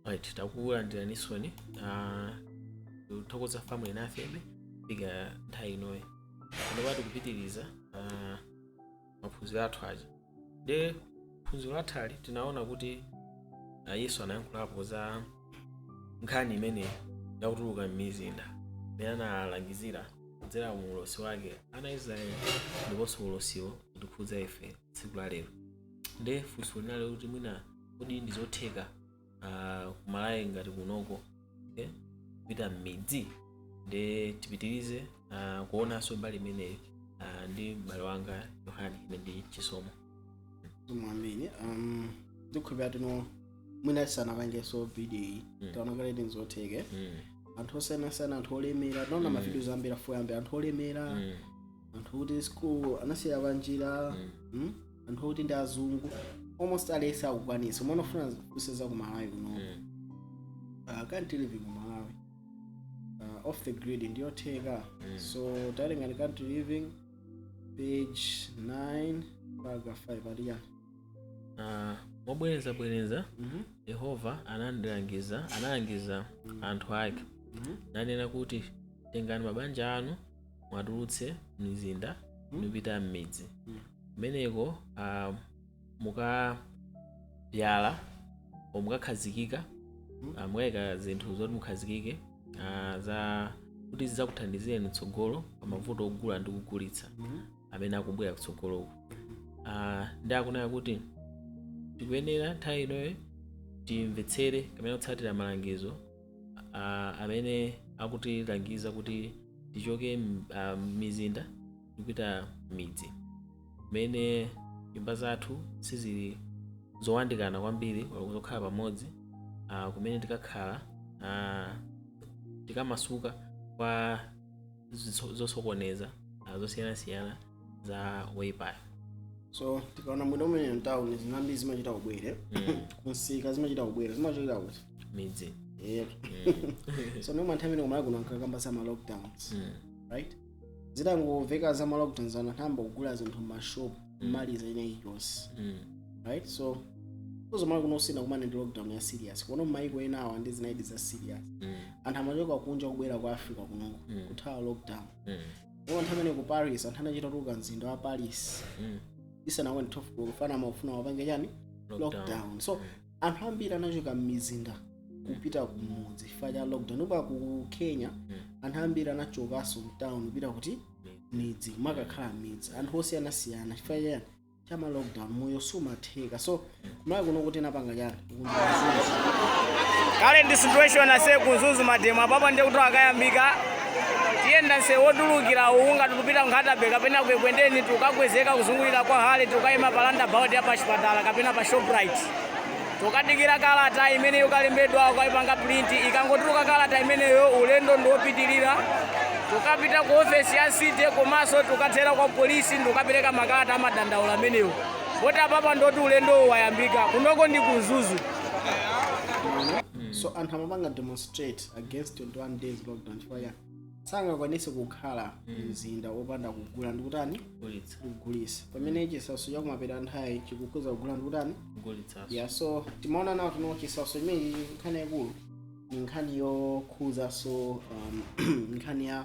right takulandira nisoni tuthokoza family nafebe fika nthawi inoyi ndopati kupitiriza maphunziro athu aja de phunziro lathali tinaona kuti Yesu anayankhulapo za nkhani imene yakutuluka m'mizinda imene analangizira kudzera mu ulosi wake ana Israeli ndiponso ulosiwo kutikhudza ife tsiku la lero. Nde funso linali kuti mwina kodi ndizotheka ku Malawi ngati kunoko kupita m'midzi. Nde tipitirize kuonanso mbali imeneyi ndi m'bale wanga Yohani ine ndi chisomo. Amene ndikhulupirira tino mwina sanapangenso video taona kale ndizotheke anthu osiyanasiyana anthu olemera taona mavidiyo ambiri afoyambe anthu olemera anthu kuti school anasiya panjira anthu kuti ndi azungu almost alesa akukwanisa umene ufuna kuseza ku Malawi kuno country living ku Malawi off the grid ndiyotheka so talinga country living page 9 paragraph 5 aliya mobwereza Yehova analangiza anthu ake nanena kuti tengani mabanja anu mwatulutse mizinda mupita m'midzi kumeneko mukabyala mukakhazikika mukayika zinthu zoti mukhazikike za kuti zidzakuthandizeni tsogolo pa mavuto ogula ndi kugulitsa amene akubwera kutsogoloko. Ndi akunena kuti tikuyenera nthawi inoyo timvetsere kamene kutsatira malangizo amene akutilangiza kuti tichoke mizinda kupita midzi kumene nyumba zathu sizili zowandikana kwambiri kuzokhala pamodzi kumene tikakhala tikamasuka kwa zosokoneza zosiyanasiyana za wipayo. So tikaona mwina umene mtown zinambi zimachita kubwere kunsika zimachita kubwera zimachita kuti midzi so no man time nomwe kuno nkakamba za lockdowns right zitangomveka za lockdowns anatamba kugula zinthu ma shop mali za ine yonse right so kuzomala kuno sina kumane ndi lockdown ya serious kuno maiko ena awa ndi zinaidi za serious anthu amachoka kunja kubwera ku Africa kuno kuthawa lockdown no man time ku Paris anthu anachita kutuka mzinda wa Paris isana went tough kufana mafuna wapange chani lockdown so anthu ambiri anachoka m'mizinda kupita kumudzi chifukwa cha lockdown. Uba ku Kenya anthu ambiri anachokaso town kupita kuti midzi makakhala midzi anthu osiyanasiyana chifukwa cha lockdown moyo sumatheka so kumalawi kuno kuti napanga chani kale ndi situation ase kunzuzu mademo apapo ndi kuti akayambika tiyenda nse wotulukira unga tukupita nkhatabe kapena kwendeni tukakwezeka kuzungulira kwa hale tukayima palanda baudi apa chipatala kapena pa Shoprite tukadikira kalata imene yokalembedwa ukayipanga print ikangotuluka kalata imeneyo ulendo ndiopitirira tukapita ku office ya city komanso tukathera kwa polisi ndikapereka makalata amadandaula ameneyo poti apapa ndoti ulendo wayambika kunoko ndi kunzuzu. So anthu amapanga demonstrate against 21 days lockdown chifukwa sangakwanise kukhala mzinda opanda kugula ndikutani kugulitsa pamene chisaso chakumapeta nthawi chikukhuza kugula ndikutani kugulitsa so timaona nawo tino chisaso imene nkhani yakulu ni nkhani yokhuza so nkhani ya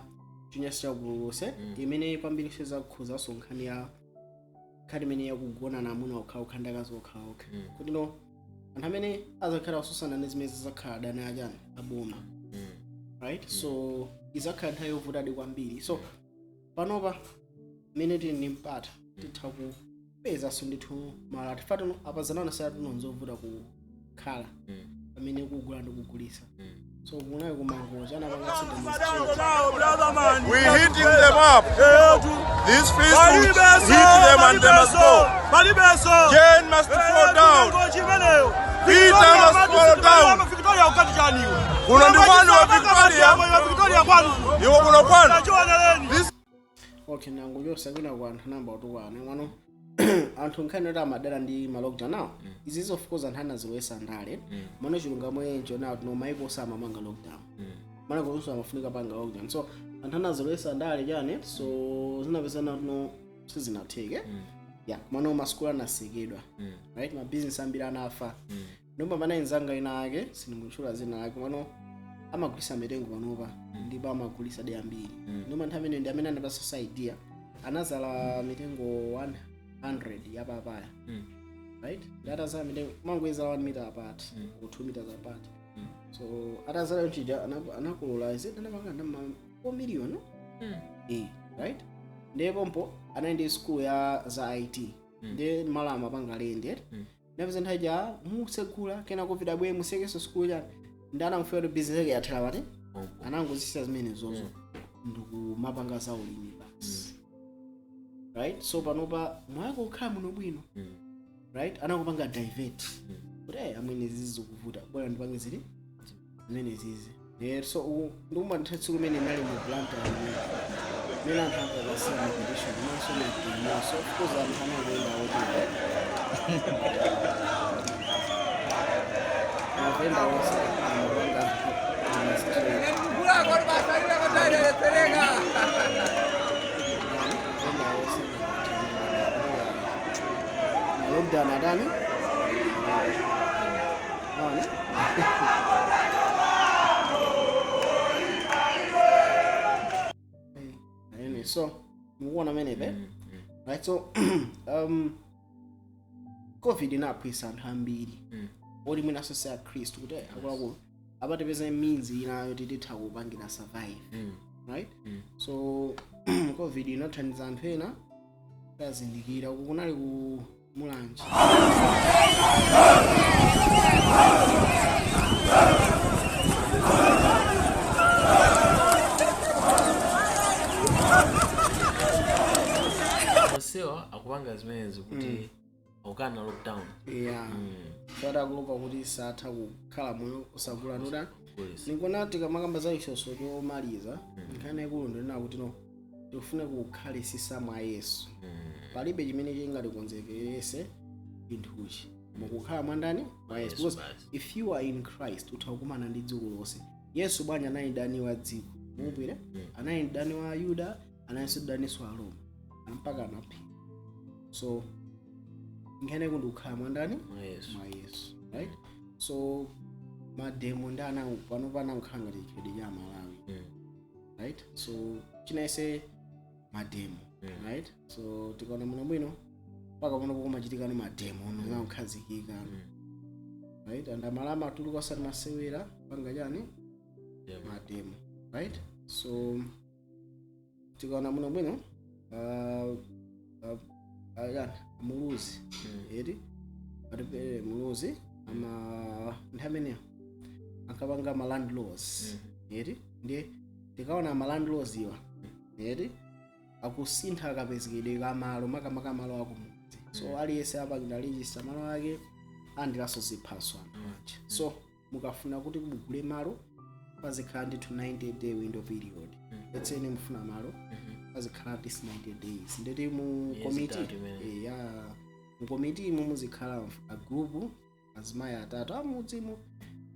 chinyasi chakulose imene pambiri seza kukhuza so nkhani ya nkhani imene yakugona na amuna okhawo khandakazi okhawo kuti no anthu amene azakhala osusana ndi zimene zizakhala dana achani aboma right so izakhala nthawi yovutadi kwambiri so panopa mene tini mpata titha kupeza so ndithu mala tifatu apazanana saya tinonzovuta kukhala pamene kugula ndi kugulisa so kunayo kumangoja anapanga we hitting them up these fish hit them and they must go. Jane must fall down. Peter must fall down. Kuna ndimani wa Victoria iwo kuna kwanu okay nangu yosa kuna kwa namba otukwane mwano anthu nkhani oti amadera ndi lockdown now izizo of course anthu anaziwesa ndale mano chilungamo enjo now no maiko osama manga lockdown mana kuzusa amafunika panga lockdown so anthu anaziwesa ndale chane so zinapezana no sizinatheke yeah mano maskula anasekedwa right ma business ambiri anafa Noma pana enzanga ina ake sinimutchula zina lake mano amagulisa mitengo panopa ndipo amagulisa de ambiri. Noma nthawi imene ndi amene anapasa idea anazala mitengo 100 ya papaya. Right? That is mitengo mangweza 1 meter apart or 2 meters apart. So atazala nchija anakolola is it anapanga ndama 4 million no? Right? Ndipo mpo anaende school ya za IT. Then malama pangalende. Never haja musekula kena covid abwe musekeso school ya ndana mfero business ya trawate. Anangozisa zimene zozo. Ndugu mapanga za ulimi basi. Right? So panopa mwako ukhala muno bwino. Right? Anakupanga divert. But amene zizi kuvuta. Bwana ndipange zili zimene zizi. So nduma nthatsi kumene nali mu plant Mela ntaka za same condition so many so of course I'm going to venda wasa lockdown adani so muona menebe right so covid inapwisa anthu ambiri oli mwina sose a Kristu kuti akwako abatepeza means inayo tititha kupangira survive right so covid inathandiza anthu ena kazindikira uku kunali ku Mulanje sewa akupanga zimenezi kuti ukana lockdown fada kulopa kuti satha kukhala moyo usagula noda ningona tikamakamba za isoso chomaliza nkhani ikulu ndina kuti no tikufuna kukhalisisa mwa Yesu palibe chimene chingatikonzekese chinthuchi mukukhala mwandani mwa Yesu because if you are in Christ utakumana ndi dziko lonse Yesu bwanya anali dani wa dziko mupire anali dani wa Yuda anali dani wa Roma mpaka anapi so ngene kundukhala mwandani mwa Yesu right so mademo ndana pano pana nkhanga likhedi ya Malawi right so chinaise mademo right so tikaona muno bwino paka pano kumachitika ni mademo ono yakhazikika right and amalama tuluka sati masewera panga jani mademo right so tikaona muno bwino muluzi eri aripe muluzi ama ndamene akabanga ma landlords eri ndiye tikaona ma landlords iwa eri akusintha akapezekede kamalo makamaka malo akumudzi so aliyese apanga register malo ake andilaso ziphaso anthu so mukafuna kuti mugule malo pazikhala ndi 90 day window period let's say mufuna malo azikhala this 90 days ndeti mu committee mu committee muzikhala a group azimaya atatu amudzimu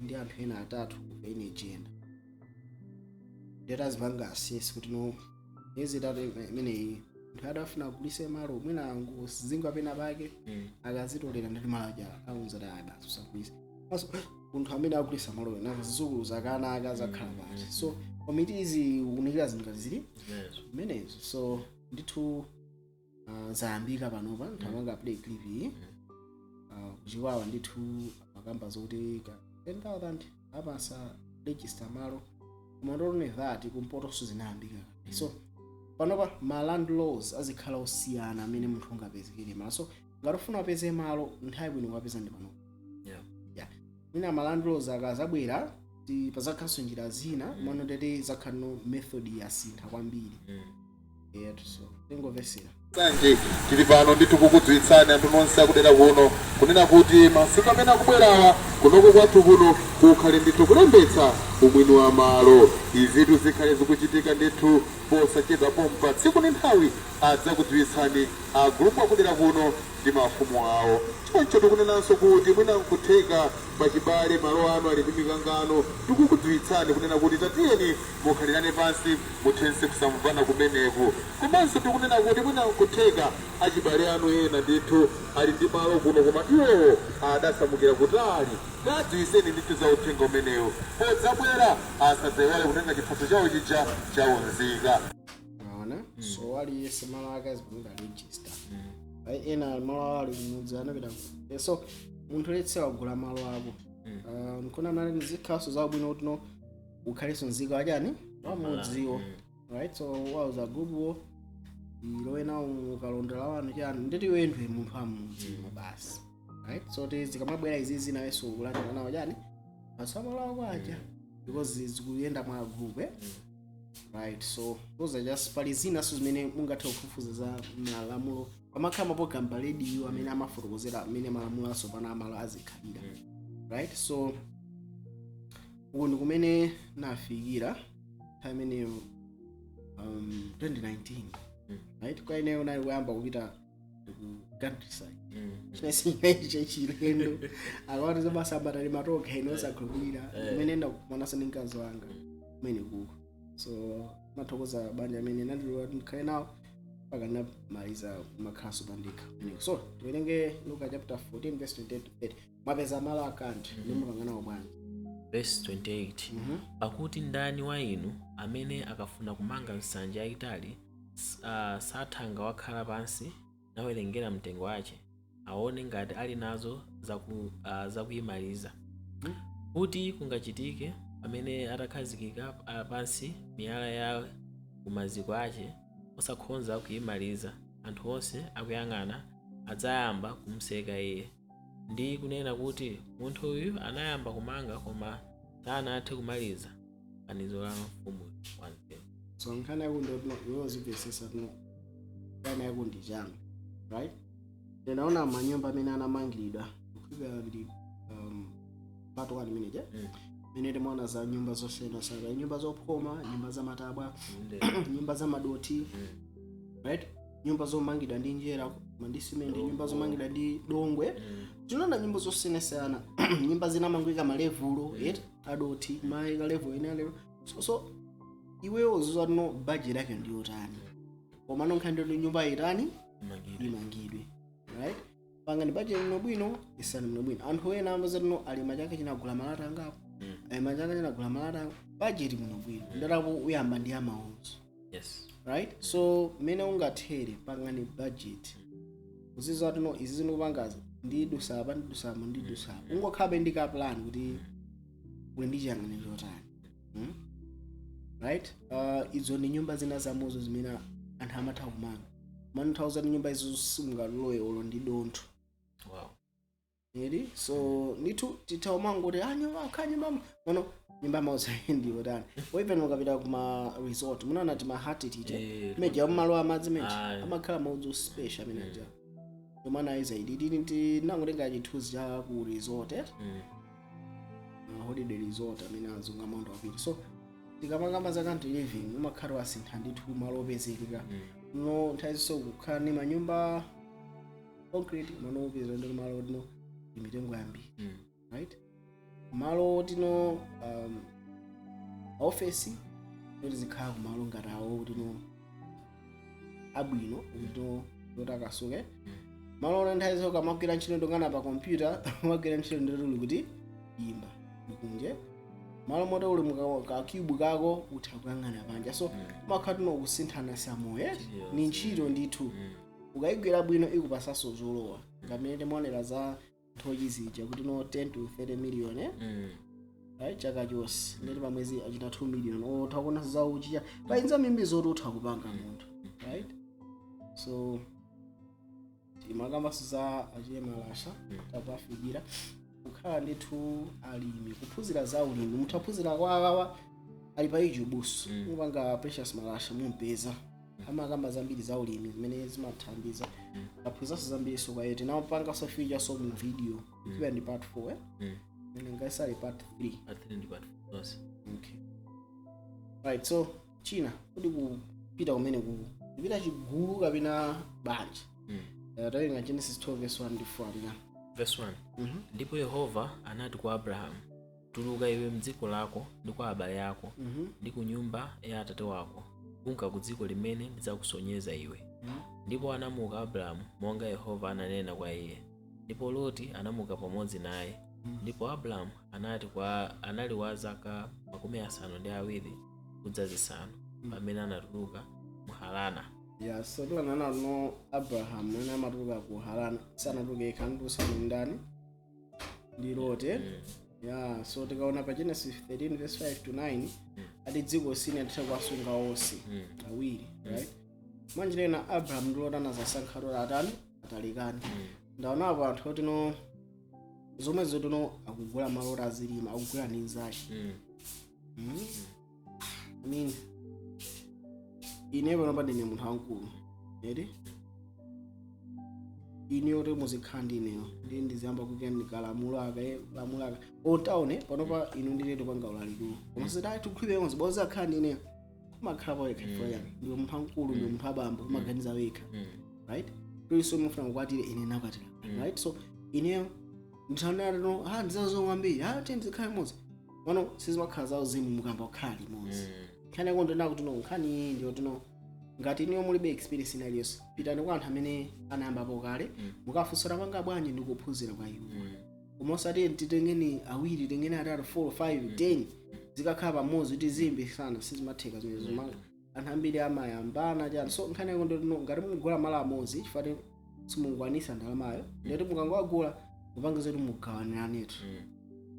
ndi anthu ena atatu ene agenda ndeta zivanga assess kuti no yezi tatu mene nthu adafuna kulise malo mwina zinga pena pake akazitolera ndeti malaja aunza da abasa sakulisa maso munthu amene akulisa malo na zizukulu zakana akazakhala pati so committees unikira zinthu zili menezo so ndithu zayambika panopa nthamanga play clip iyi kuchiwawa ndithu makamba zokuti 10,000 apasa register malo kumandolone that kumpotoso zinayambika so panopa ma landlords azikhala osiyana amene munthu ungapezekere malo so ngatofuna apeze malo nthawi bwino ukapeza ndi panopa mina ma landlords akazabwera pazakhaso njira zina mano tete zakhano method yasintha kwambiri so tengovesera sanje tili pano ndithu kukudziwitsani anthu nonse akudera kuno kunena kuti masiku amene akubwera kunoko kwathu kuno kukhale ndithu kulembetsa ubwino wa malo izitu zikhale zikuchitika ndithu posachedwa pompa tsiku ndi nthawi adzakudziwitsani agrupu akudera kuno ndi mafumu awo choncho tikunenanso kuti mwina nkutheka pachibale malo ano ali ndi mikangano tikukudziwitsani kunena kuti tatiyeni mukhalirane pansi muthense kusamvana kumeneku komanso tikunena kuti mwina nkutheka achibale anu ena ndithu ali ndi malo kuno koma iwowo adasamukira kutali dziwiseni ndithu za uthenga umenewu podzabwera asadzaiwale kutenga chiphaso chawo chija chaunzika. So aliyense malo ake azipanga register ena malo ali kumudzi anapita so munthu letse wagula malo ako nkona nali zikhaso zabwino kuti no ukhaliso nzika wachani wamudziwo right. So wauza gubuwo ilowena ukalondera wanu chani nditi wendwe munthu amudziwo basi right. So zikamabwera izizi nawenso ukulandira nawo chani asama lawo kwacha because zikuyenda mwa group right. So those are just pali zinaso zimene mungathe kufufuza za malamulo pamakhala maprogram pa radio amene amafotokozera amene malamulo asopana amalo azikhalira right. So uku ndi kumene nafikira nthawi imeneyo 2019 right. Kwa ineyo nali kuyamba kupita ku countryside chinasinyaiche chilendo akawati zabasa abatali matoka inosakhulupirira kumene enda kumanasa ndi mkazi wanga kumene kuko. So nathokoza banja amene nandilowa ndikhale nawo mpaka namaliza makhaso pandika. So tiwerenge Luka chapter 14 verse 28 to 30 mapeza malo akanti ndimukanganawo bwanji. Verse 28 pakuti ndani wa inu amene akafuna kumanga nsanja yayitali sathanga wakhala pansi nawerengera mtengo wace aone ngati ali nazo zakuyimaliza kuti kungachitike amene atakhazikika pansi miyala ya kumaziko ace osakhonza kuyimaliza anthu onse akuyang'ana adzayamba kumseka iye ndi kunena kuti munthu uyu anayamba kumanga koma sanathe kumaliza fanizo la mfumu wanzeru. So nkhani yaku ndotino yozipesesa tino nkhani yaku ndi changa right. Ndinaona manyumba amene anamangiridwa kufika ndi pato kali manager mene timaona za nyumba zosiyanasiyana, nyumba zophoma, nyumba za matabwa, nyumba za madoti right, nyumba zomangidwa ndi njera ndi cement, nyumba zomangidwa ndi dongwe. Tinaona nyumba zosiyanasiyana nyumba zinamangika malevulo adoti maika level ine level. So iweyo uzizwano budget yake ndiyo tani koma nonkhandi nyumba itani imangidwe right. Panga ni budget ino bwino isani mno bwino anthu ena amazano ali machaka chinagula malata ngapo machaka chinagula malata budget mno bwino ndarapo uyamba ndi amount right. So mene ungathere panga ni budget uzizwano izi zinopangaza ndidusa apa ndidusa apa ndidusa apa ungokhabe ndika plan kuti uli ndi chiyang'aniro chotani right. Izo ni nyumba zina zamozo zimene anthu amatha kumanga manthauza nyumba izo sungalowe olo ndi dontho. Wow. Edi so nitu titaumanga kuti anyo akhanye mama no nyumba mauza ndi otani oipen ukapita kuma resort munaona ti ma heart teacher meja malo amadzi meja amakhala mauzo special amene aja tomana izaidi ndi nangotenga chithuzi cha ku resort holiday resort amene azunga mondo apita. So tikamanga za country living umakhala wasintha ndithu malo opezekeka no nthawiso kukhala ni manyumba concrete mano opeza ndi malo tino imitengo yambi right. Malo tino office ndi zikhala kumalo ngatawo tino abwino tino lotakasuke malo nthawiso kamagwira ntchito ndongana pa computer magwira ntchito nditulu kuti imba kunje malo moto uli muka cube kako utha kuyang'ana panja. So makhala tino kusinthana samoye ni ntchito ndithu ukayigwira bwino ikupasaso zolowa ngamene timaonera za nthochi zija kuti no 10 to 30 million right chaka chonse ndeti pamwezi achita 2 million otha kuona za uchiya painza mimbi zoti utha kupanga munthu right. So timakamaso za achiye malasha tapafikira kukhala ndithu alimi kuphunzira za ulimi mutaphunzira kwawawa ali pa ijubuso mupanga Precious Malasha mumpeza amakamba zambiri za ulimi zimene zimathandiza aphunziraso zambiri so kwa yeti napanga so feature so mu video ikiwa ndi part 4 ngaisali part 3 ndi part 4 okay right. So China kuti kupita kumene kupita chigulu kapena banja talinga Genesis 12 verse 1 ndi 4 verse 1 ndipo Yehova anati kwa Abrahamu tuluka iwe mdziko lako ndi kwa abale ako ndi ku nyumba ya atate wako kunka ku dziko limene ndidzakusonyeza iwe. Ndipo anamuka Abrahamu monga Yehova ananena kwa iye. Ndipo Loti anamuka pamodzi naye ndipo Abraham anali wa zaka 70 kudza zisanu pamene anatuluka mu Harana. Yeah, so tikanena no Abraham mwene amatuluka ku Harana sanatuluke kanthusi ndani ndi Lote. Yeah, so tikaona pa Genesis 13 verse 5 to 9 ati dziko sine atitha kuwasunga onse awiri, right? Manje lena Abraham ndi Lot anasankha Lot atani atalikani. Ndaonapo anthu oti no zomwe zotino akugula malo azilima akugula ndi nzake. I mean, ine pano padine munthu wankulu edi ine oti muzikhandi ineyo ndi ndiziyamba kukenika lamulo otaone panopa inu ndileto panga ulalikulu koma sidai tukhibe yonse boza khandi ineyo kumakhala pa wekha yani ndiyo munthu wankulu ndiyo munthu abambo kumaganiza wekha, right? Tuliso mufuna kukwatire ine nakwatira, right? So ineyo ndithanira no ndizazongambiri tenzikhala imodzi pano sizimakhala zawo zimu mukamba kukhala limodzi khane kondona kuti no nkhani ndiyo tino ngati niyo mulibe experience inaliyonse pitani kwa anthu amene anayambapo kale mukafunsira panga bwanji ndi kuphunzira kwa iwo. Koma osati titengeni awiri tengeni atatu 4 5 10 zikakhala pamodzi kuti zimbi sana sizimatheka zimenezo anthu ambiri amayambana chani. So nkhani kondona ngati mugula malo amodzi chifukwa simungwanisa ndalamayo ndeti mukangowagula mupangize kuti mugawaniranetu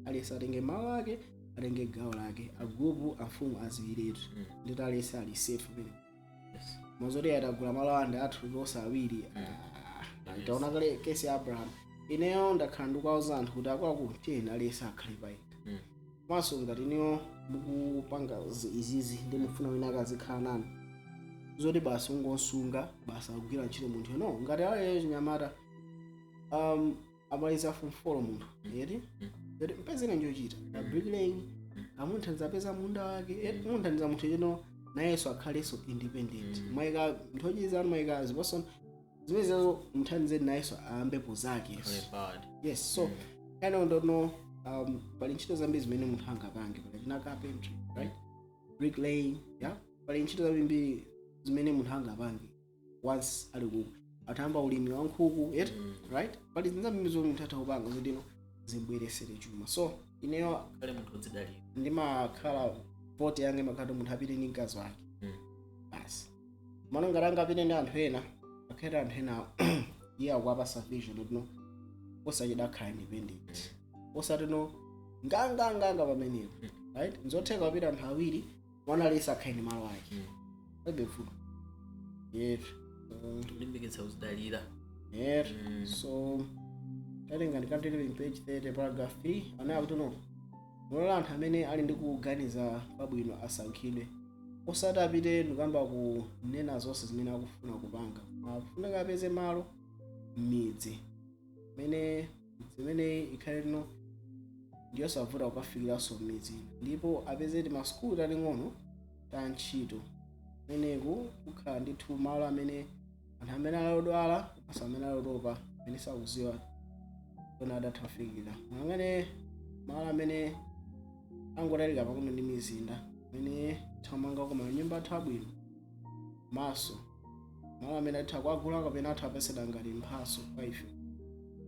alesi atenge malo ake atenge gawo lake agrupu amfumu aziwiretu nditi alesi ali safe pene. Mozoti atagula malo ande athu losa awiri taona kale kesi ya Abraham ineyo ndakhala ndikuwauza anthu kuti akwakuti alesi akhale payekha. Maso ngati niyo mukupanga izizi ndi mufuna wina akazikhala nanu zoti basi ungosunga basi akugwira ntchito munthu eno ngati ale chinyamata amaliza fumfolo munthu eti mpezene njochita bricklaying amunthandiza apeza munda wake munthandiza munthu chino nayeso akhaleso independent maika nthochizanu maika ziposo zimenezo muthandize nayeso ayambepo zake. Yes, so kana ndono pali ntchito zambiri zimene munthu angapange pachina carpentry, right? Bricklaying, yeah, pali ntchito zambiri zimene munthu angapange once ali ku atamba ulimi wa nkhuku, right? Pali zambiri zomwe munthu atha kupanga zotino zimbweresere chuma. So ineyo kale munthu odzidalira ndimakhala vote yange makhala munthu apite ndi mkazi wake basi mano ngati angapite ndi anthu ena akheta anthu ena iye akuwapasa vision otino osachida khala independent osati no nganganganga pamenepo, right? Nzotheka kupita anthu awiri mwana alesi akhale ndi malo ake alibe vuto yetu kulimbikitsa kudzidalira. So tatenga ndikatelewe page 30 paragraph 3 anayo kuti no mulola anthu amene ali ndi kuganiza pabwino asankhidwe osati apite ndikamba kunena zonse zimene akufuna kupanga akufuneka apeze malo m'midzi zimene ikhale no ndiyosavuta kukafikiranso m'midzi ndipo apeze ti masukulu taling'ono ta ntchito meneku kukhala ndithu malo amene anthu amene alodwala asa amene alotopa amene sakuziwa kona adathafikira angane malo amene angotalika pakuno ndi mizinda amene thamanga koma nyumba athu abwino maso malo amene atha kuagula kapena atha apeseda ngati mphaso kwa ife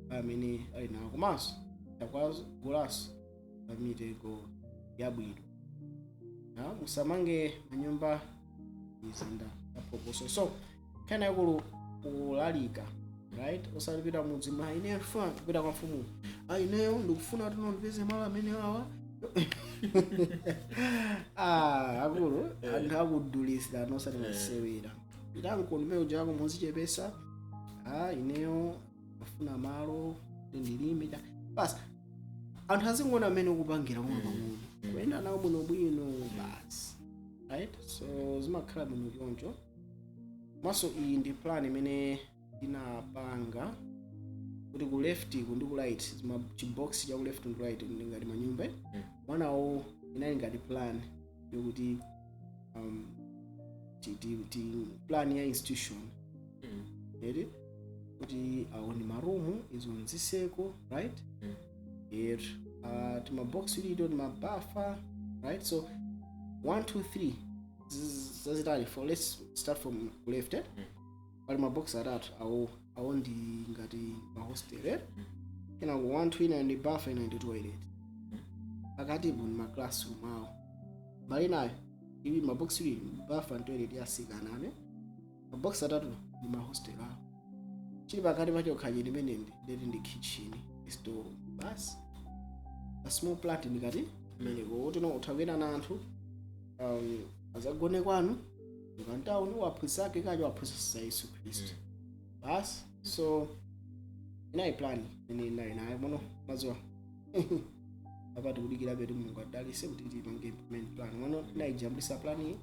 amene ali nawo komanso takuagulaso pamitengo yabwino. Musamange manyumba mizinda yaphokoso. So kana yakulu kulalika, right? Osalipita mudzi mwa ine funa kupita kwa mfumu ineyo ndikufuna tuno ndipeze malo amene awa akulu anthu akudulisa nosati masewera pitanko ndimene ujako muzichepesa ineyo afuna malo ndilime basi anthu azingona amene ukupangira kuno pang'ono kuyenda nawo bwinobwino basi, right? So zimakhala bwino choncho maso iyi ndi plan imene inapanga kuti ku left ku ndi ku right chibox cha ku left and right ngati manyumba mwanawo inali ngati plan yokuti plan ya institution eri kuti aone marumu izonziseko, right? Timabox lito timabafa, right? So 1 2 3 zazitali for let's start from left pali mabox atatu awo ndi ngati mahostel kenako wanthu ina ndi bafa ina ndi toilet pakatipo ndi ma classroom awo mbali nayo ili maboksi ili bafa ndi toilet ya asikana ame maboksi atatu ndi ma hostel awo chili pakati pacho khaje limene ndi kitchen store basi a small plant ndikati meneko utino uthawena na anthu azagone kwanu ngantawuni waphunzake kaje waphunzisa Yesu Kristu basi so inayi plan ine nayo mono mazuwa apa tikudikira betu Mulungu adalise kuti tipange implement plan mono tinayijambulisa plan iyi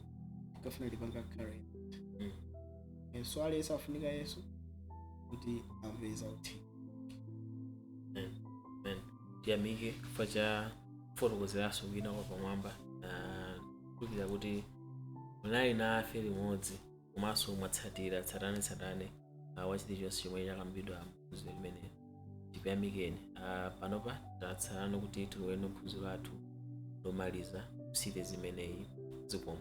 tikafuna tipanga current so alesa afunika Yesu kuti amveza uthi tiyamike chifukwa cha kufotokozeraso wina kwa pamwamba kutukira kuti munali nafe limodzi komanso mwatsatira tsatane wachiti chonse chomwe chakambidwa mphunziro limeneli tipayamikeni panopa tatsalano kuti tiloweni phunziro lathu lomaliza series imeneyi zikomo.